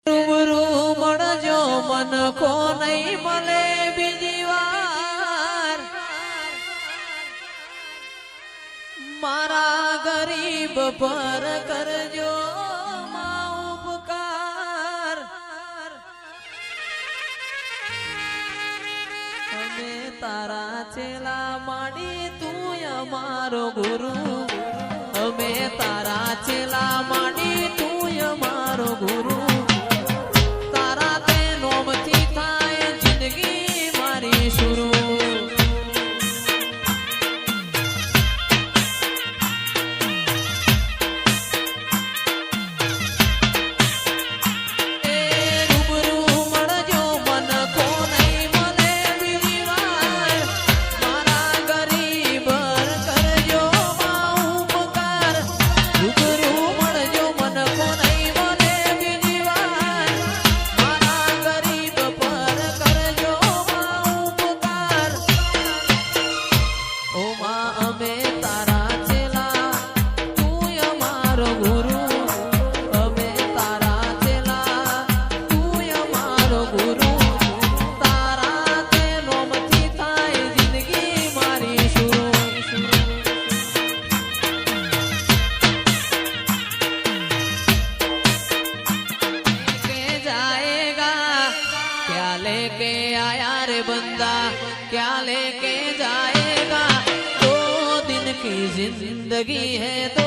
રૂબરૂ મળજો મન કો નહીં મળે બીજી વાર મારા ગરીબ પર કરજો ઉપકાર અમે તારા ચેલા માડી તું અમારો ગુરુ અમે તારા ચેલા માડી તું અમારો ગુરુ लेके आया रे बंदा क्या लेके जाएगा 2 दिन की जिंदगी है